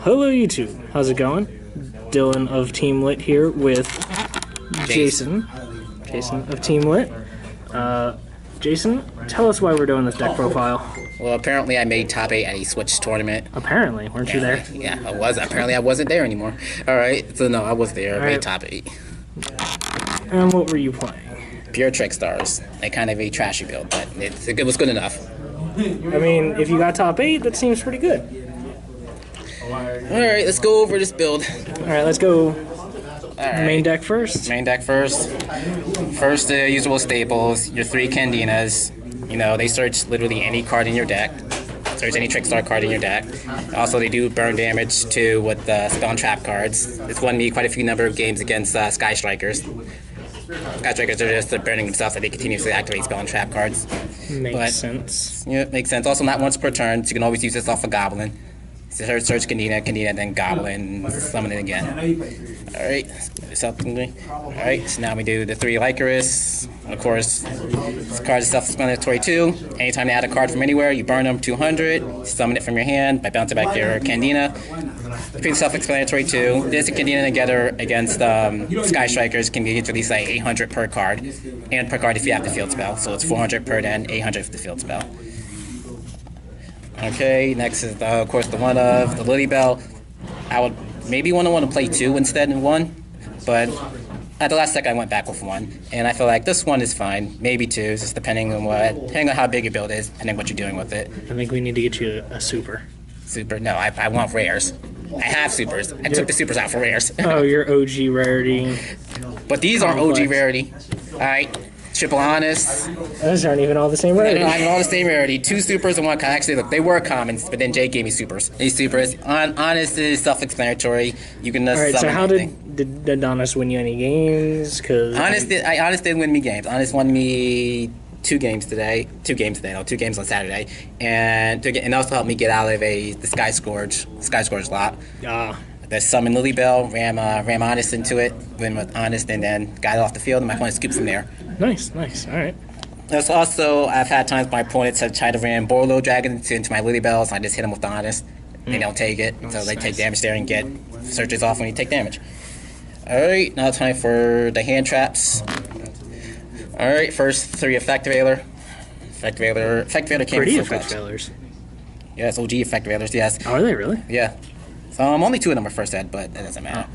Hello YouTube, how's it going? Dylan of Team Lit here with Jason of Team Lit. Jason, tell us why we're doing this deck profile. Well, apparently I made top 8 at a Switch tournament. Apparently, weren't you there? Yeah, I was. Apparently I wasn't there anymore. Alright, so no, I was there. I made top 8. And what were you playing? Pure Trickstars. Like kind of a trashy build, but it was good enough. I mean, if you got top 8, that seems pretty good. Alright, let's go over this build. Alright, let's go. Main deck first? Main deck first. First, the usual staples. Your 3 Candinas. You know, they search literally any card in your deck. Search any Trickstar card in your deck. Also, they do burn damage too with spell and trap cards. It's won me quite a few number of games against Sky Strikers. Sky Strikers are just burning themselves, so they continuously activate spell and trap cards. Makes sense. Yeah, makes sense. Also, not once per turn, so you can always use this off a Goblin. Search Candina, then Goblin, summon it again. Alright, alright, so now we do the 3 Lycaris. Of course, this card is self-explanatory too. Anytime they add a card from anywhere, you burn them 200, summon it from your hand by bouncing back your Candina. Pretty self-explanatory too. This and Candina together against Sky Strikers can be released like 800 per card, and per card if you have the field spell. So it's 400 per then, 800 for the field spell. Okay, next is, of course, the one of the Lily Bell. I would maybe want to play 2 instead of 1, but at the last second I went back with 1, and I feel like this one is fine. Maybe 2, just depending on how big your build is, depending on what you're doing with it. I think we need to get you a super. Super? No, I want rares. I have supers. I took the supers out for rares. Oh, your OG rarity. But these aren't OG rarity. Alright. Triple Honest. Those aren't even all the same rarity. They're not even all the same rarity. 2 supers and 1 common. Actually, look, they were commons, but then Jay gave me supers. These supers. Honest is self-explanatory. You can just Alright, so how anything. did Honest win you any games? Cause Honest didn't win me games. Honest won me 2 games today. 2 games today. No, 2 games on Saturday, and also helped me get out of the Sky Scourge lot. The summon Lily Bell, ram Honest into it, win with Honest, and then got it off the field, and my opponent scooped from there. Nice. All right. There's also, I've had times my opponents have tried to ram Borlo Dragon into my Lily Bells, and I just hit them with the Honest. They don't take it, so they take damage there and get searches off when you take damage. Alright, now time for the hand traps. Alright, first 3 Effect Veiler. Effect Veiler came Pretty so Effect clutch. Veilers. Yes, OG Effect Veilers, yes. Oh, are they really? Yeah. So only 2 of them are first ed, but that doesn't matter.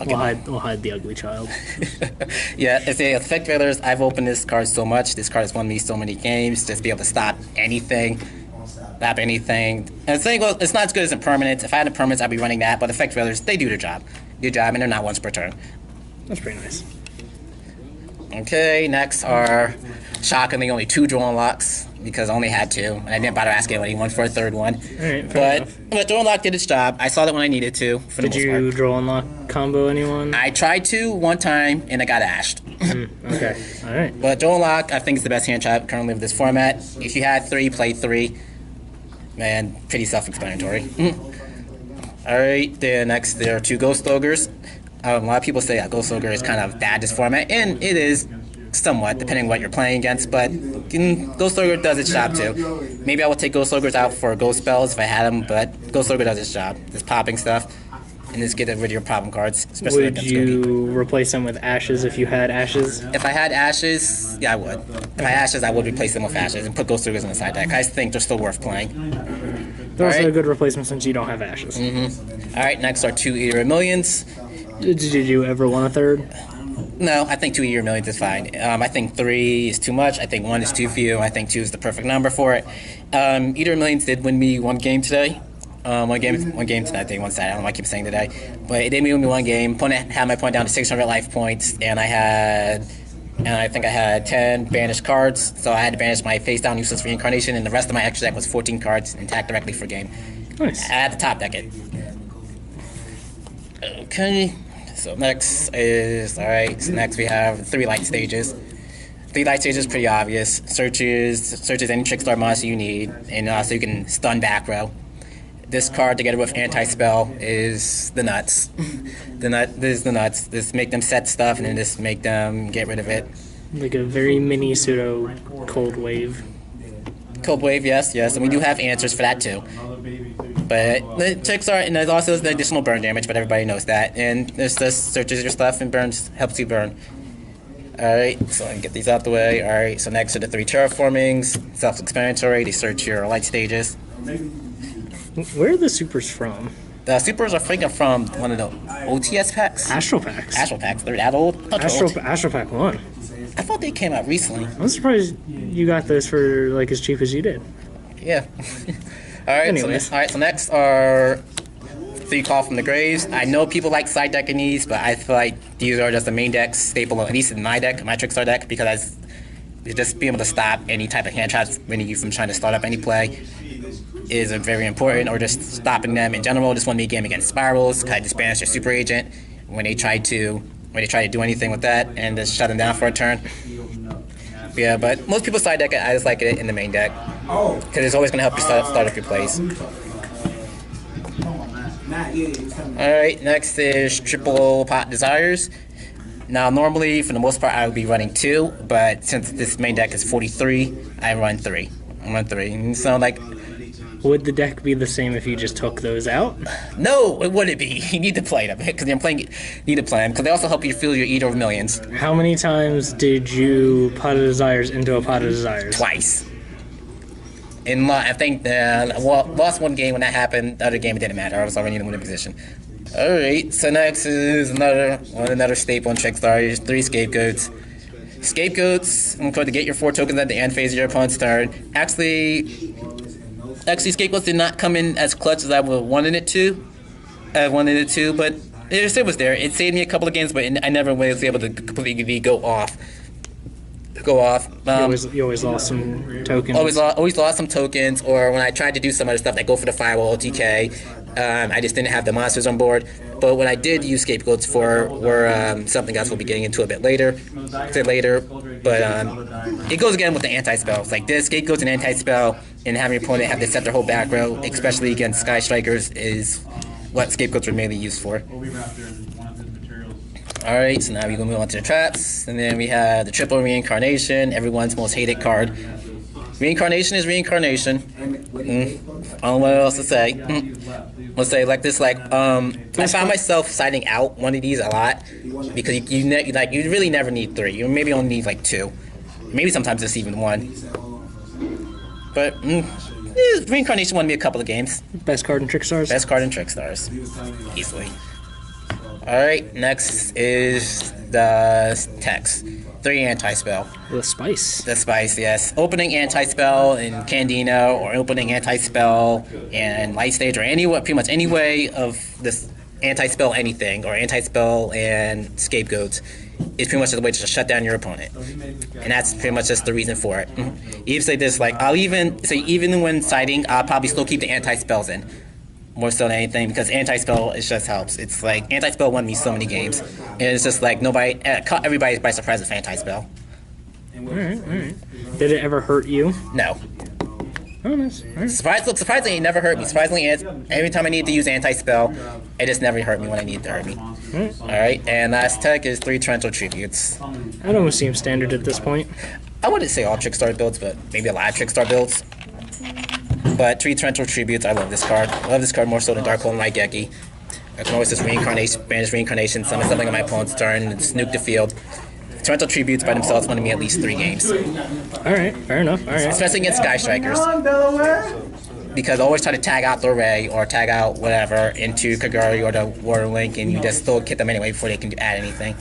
We'll hide the ugly child. Yeah, if the Effect Veilers, I've opened this card so much. This card has won me so many games. Just be able to stop anything. And the thing was, it's not as good as Impermanence. If I had Impermanence, I'd be running that. But Effect Veilers, they do their job. And they're not once per turn. That's pretty nice. Okay, next are shockingly only 2 draw unlocks because I only had 2. And I didn't bother asking anyone for a 3rd one. Alright, but draw unlock did its job. I saw that when I needed to. Did you draw unlock combo anyone? I tried to one time and I got ashed. Okay, alright. But draw unlock, I think, is the best hand trap currently with this format. If you had 3, play 3. Man, pretty self-explanatory. Alright, then next there are 2 Ghost Ogres. A lot of people say that Ghost Ogre is kind of bad this format, and it is somewhat, depending on what you're playing against, but Ghost Ogre does its job too. Maybe I would take Ghost Ogres out for Ghost Spells if I had them, but Ghost Ogre does its job. Just popping stuff, and just get rid of your problem cards, especially Would you replace them with Ashes if you had Ashes? If I had Ashes, yeah, I would. If I had Ashes, I would replace them with Ashes and put Ghost Ogres in the side deck. I think they're still worth playing. They're also a good replacement since you don't have Ashes. Alright, next are 2 Eater of Millions. Did you ever want a 3rd? No, I think 2 Eater of Millions is fine. I think 3 is too much. I think 1 is too few. I think 2 is the perfect number for it. Eater of Millions did win me 1 game today. One game tonight, I think, one Saturday. I don't know why I keep saying today. But it did win me 1 game. Opponent had my point down to 600 life points, and I think I had 10 banished cards. So I had to banish my face down useless reincarnation, and the rest of my extra deck was 14 cards and attacked directly for game. Nice. I had to top deck it. Okay. So next we have 3 light stages. 3 light stages pretty obvious. Searches any Trickstar monster you need, and also you can stun back row. This card together with anti-spell is the nuts. This is the nuts. Just make them set stuff and then just make them get rid of it. Like a very mini pseudo Cold Wave. Cold Wave, yes, and we do have answers for that too. But the Trickstar, and there's also the additional burn damage, but everybody knows that. And this just searches your stuff and burns, helps you burn. Alright, so I can get these out the way. Alright, so next are the 3 terraformings. Self-explanatory, they search your light stages. Where are the supers from? The supers are freaking from one of the OTS packs. Astral packs. Astral packs, they're that old? Astral Pack 1. I thought they came out recently. I'm surprised you got those for like as cheap as you did. Yeah. Alright, Anyways. So next are 3 Call from the Graves. I know people like side decking these, but I feel like these are just the main deck staple, at least in my deck, my Trickstar deck, because just being able to stop any type of hand traps preventing you from trying to start up any play is very important, or just stopping them in general. Just want to be a game against spirals, kind of just banish your super agent when they try to do anything with that, and just shut them down for a turn. Yeah, but most people side deck it. I just like it in the main deck because it's always going to help you start up your plays. Alright, next is Triple Pot Desires. Now, normally, for the most part, I would be running 2, but since this main deck is 43, I run 3. And so, like... Would the deck be the same if you just took those out? No, it wouldn't be. You need to play them, because you're playing... You need to play them, because they also help you fill your Eater of Millions. How many times did you Pot of Desires into a Pot of Desires? Twice. I think lost one game when that happened. The other game, it didn't matter. I was already in the winning position. Alright, so next is another staple in Trickstar. 3 Scapegoats. Scapegoats, I'm going to get your 4 tokens at the end phase of your opponent's turn. Actually, Scapegoats did not come in as clutch as I wanted it to. But it was there. It saved me a couple of games, but I never was able to completely go off. You always lost some tokens. Always lost some tokens, or when I tried to do some other stuff like go for the firewall TK, I just didn't have the monsters on board. But what I did use Scapegoats for were something else we'll be getting into a bit later. But it goes again with the anti-spells. Like this, Scapegoats and anti-spell, and having your opponent have to set their whole back row, especially against Sky Strikers, is what Scapegoats are mainly used for. Alright, so now we're going to move on to the traps. And then we have the triple reincarnation, everyone's most hated card. Reincarnation is reincarnation. I don't know what else to say. Let's say like this, I found myself siding out one of these a lot because you really never need 3. You maybe only need like 2. Maybe sometimes it's even 1. But reincarnation won me a couple of games. Best card in Trickstars? Best card in Trickstars. Easily. Alright, next is the text. 3 anti-spell. The spice. The spice, yes. Opening anti-spell in Candina, or opening anti-spell in Light Stage, or pretty much any way of this anti-spell anything, or anti-spell and Scapegoats, is pretty much the way to shut down your opponent. And that's pretty much just the reason for it. Even say this, I'll even say even when siding, I'll probably still keep the anti-spells in. More so than anything, because anti-spell, it just helps. It's like, anti-spell won me so many games. And it's just like, caught everybody by surprise with anti-spell. Alright. Did it ever hurt you? No. Oh, nice. Right. Surprisingly, it never hurt me. Surprisingly, every time I needed to use anti-spell, it just never hurt me when I needed to hurt me. Alright, and last tech is 3 Torrential Tributes. That almost seems standard at this point. I wouldn't say all Trickstar builds, but maybe a lot of Trickstar builds. But 3 Torrential Tributes, I love this card. I love this card more so than Dark Hole and Light Geki. I can always just banish reincarnation, summon something on my opponent's turn, and snoop the field. Torrential Tributes by themselves won me at least 3 games. Alright, fair enough. Alright. Especially against Sky Strikers. Because I always try to tag out the Array, or tag out whatever, into Kagari or the Water Link, and you just still hit them anyway before they can add anything.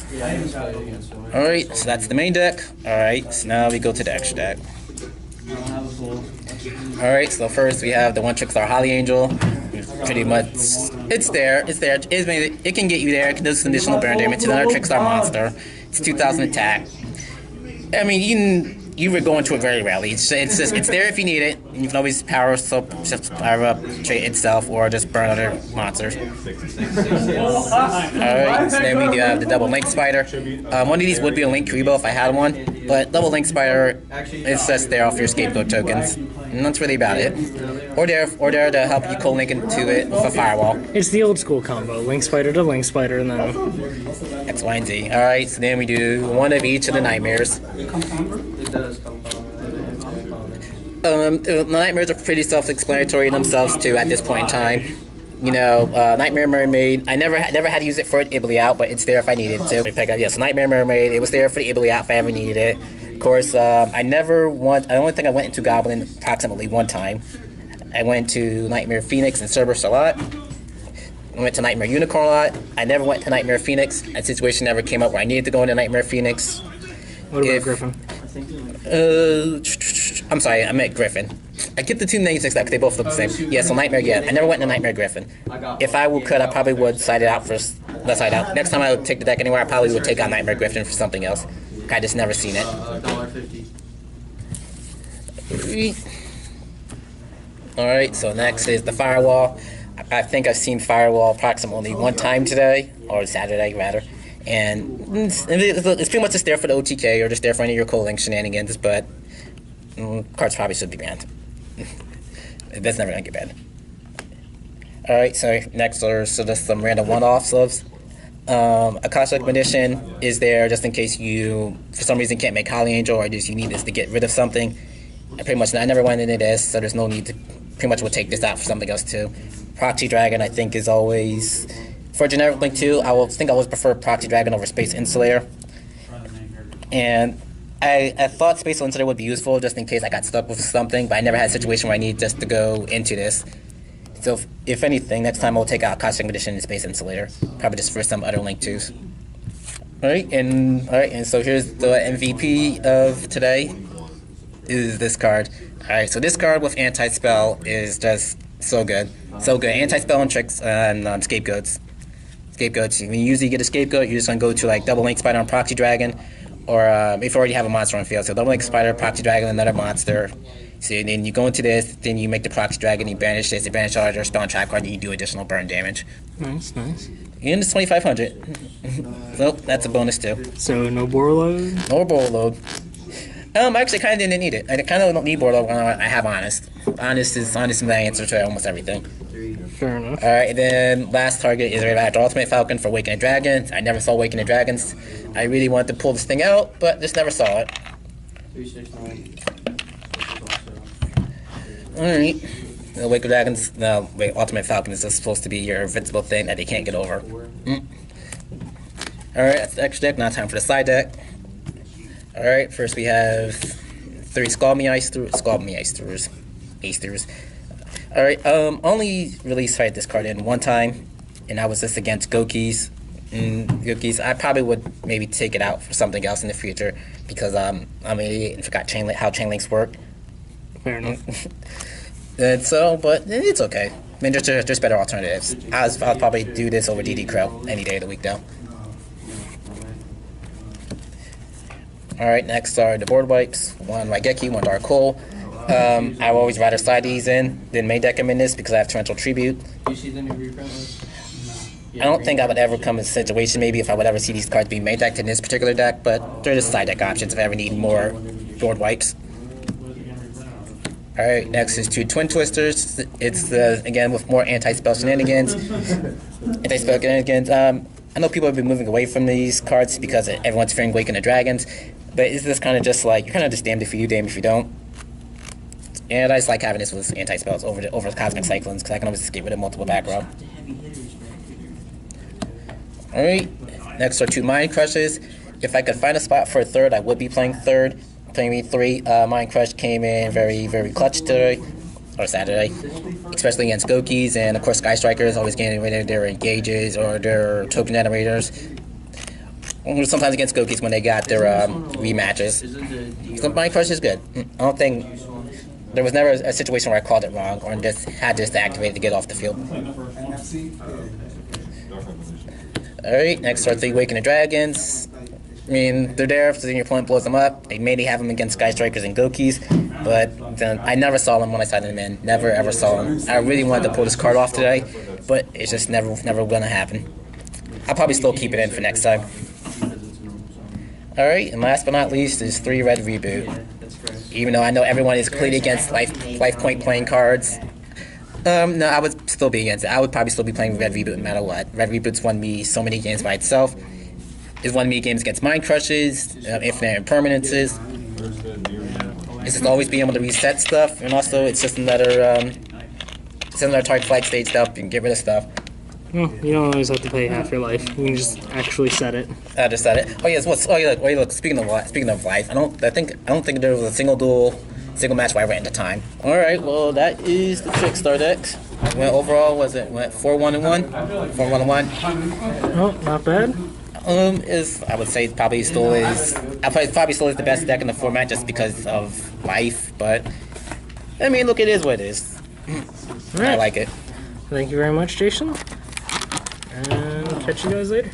Alright, so that's the main deck. Alright, so now we go to the extra deck. Alright, so first we have the 1 Trickstar Holly Angel. Pretty much, it's there. It can get you there. It can do some additional burn damage. It's another Trickstar monster. It's 2,000 attack. I mean, you would go into it very rarely. It's there if you need it. You can always power up trait itself, or just burn other monsters. Alright, so then we do have the double Link Spider. One of these would be a Link Kuriboh if I had one, but double Link Spider is just there off your Scapegoat tokens. And that's really about it. Or there to help you co-link into it with a firewall. It's the old school combo. Link Spider to Link Spider, and then X, Y, and Z. Alright, so then we do one of each of the nightmares. Nightmares are pretty self-explanatory themselves too at this point in time. You know, Nightmare Mermaid, I never had to use it for Ghibli out, but it's there if I needed to. Yes, Nightmare Mermaid, it was there for the Ghibli out if I ever needed it. Of course, I only think I went into Goblin approximately one time. I went to Nightmare Phoenix and Cerberus a lot. I went to Nightmare Unicorn a lot. I never went to Nightmare Phoenix. A situation never came up where I needed to go into Nightmare Phoenix. What about Griffin? I'm sorry, I meant Griffin. I get the two names mixed up because they both look the same. Yeah, so Nightmare, yeah. I never went into Nightmare Griffin. If I could, I probably would side it out first. Let's side out. Next time I would take the deck anywhere, I probably would take out Nightmare Griffin for something else. I just never seen it. Alright, so next is the Firewall. I think I've seen Firewall approximately one time today, or Saturday rather. And it's pretty much just there for the OTK or just there for any of your co-link shenanigans, but cards probably should be banned. That's never gonna get banned. Alright, so next are just some random one-offs of Akashic Expedition is there just in case you for some reason can't make Holly Angel or just you need this to get rid of something. I never went into this, so there's no need to pretty much will take this out for something else too. Proxy Dragon I think is always for generic link too. I think I always prefer Proxy Dragon over Space Insulator. And I thought Space Insulator would be useful just in case I got stuck with something, but I never had a situation where I need just to go into this. So if anything, next time I'll take out Cosmic Edition and Space Insulator, probably just for some other link twos. Alright, and so here's the MVP of today. Is this card. Alright, so this card with Anti-Spell is just so good. So good. Anti-Spell and Tricks and Scapegoats. Scapegoats. When you usually get a Scapegoat, you're just going to go to like Double Link Spider on Proxy Dragon, or if you already have a monster on field. So Double Link Spider, Proxy Dragon, another monster. So then you go into this, then you make the Proxy Dragon, you banish this, you banish all your spell and trap card, and you do additional burn damage. Nice, nice. And it's 2,500. So that's a bonus too. So no Borload? No Borload. Actually, I kind of didn't need it. I kind of don't need Borload when I have Honest. Honest is my answer to almost everything. Fair enough. Alright, then last target is after Ultimate Falcon for Awakening Dragons. I never saw Awakening Dragons. I really wanted to pull this thing out, but just never saw it. Alright. Awakening Dragons, no, wait, Ultimate Falcon is just supposed to be your invincible thing that they can't get over. Alright, that's the extra deck. Now time for the side deck. Alright, first we have 3 Scald Me Ice Throwers. Alright, only really tried this card in one time, and that was just against Gokis. Gokis, I probably would maybe take it out for something else in the future, because I'm an idiot and forgot how chain links work. Fair enough. And so, but it's okay. I mean, there's better alternatives. I'll probably do this over DD Crow any day of the week, though. Alright, next are the board wipes. 1 Raigeki, 1 Dark Hole. I would always rather slide these in than main deck them in this because I have Torrential Tribute. You see the new reprint list? I don't think I would ever come in a situation maybe if I would ever see these cards being main decked in this particular deck, but they're just side deck options if I ever need more board wipes. Alright, next is 2 Twin Twisters. It's again with more anti-spell shenanigans. I know people have been moving away from these cards because everyone's fearing Awaken the Dragons, but it's just kind of just like, you're kind of just damned if you do, damned if you don't. And I just like having this with anti-spells over Cosmic Cyclones, because I can always just get rid of multiple back row. Alright, next are 2 Mind Crushes. If I could find a spot for a third, I would be playing third. Playing 3, Mind Crush came in very, very clutch today, or Saturday, especially against Gokis, and of course Sky Strikers always getting rid of their engages or their token generators. Sometimes against Gokis when they got their rematches. So Mind Crush is good. I don't think there was never a situation where I called it wrong or just had this activated to get off the field. Alright, next are 3 Awakening Dragons. I mean, they're there if your opponent blows them up. They mainly have them against Sky Strikers and Gokis, but then I never saw them when I sided them in. Never ever saw them. I really wanted to pull this card off today, but it's just never gonna happen. I'll probably still keep it in for next time. Alright, and last but not least is 3 Red Reboot. Even though I know everyone is clearly against life point playing cards. No, I would still be against it. I would probably still be playing Red Reboot no matter what. Red Reboot's won me so many games by itself. It's won me games against Mind Crushes, Infinite Impermanences. It's just always being able to reset stuff, and also it's just another target flag state stuff. You can get rid of stuff. Well, you don't always have to pay half your life. You can just actually set it. I just said it. Oh yes. Look. Speaking of life, I don't think there was a single match where I ran into time. All right. Well, that is the Trickstar decks. Overall, went 4-1-1, 4-1-1. Oh, not bad. I would say probably still is the best deck in the format just because of life. But I mean, look, it is what it is. Right. I like it. Thank you very much, Jason. And catch you guys later.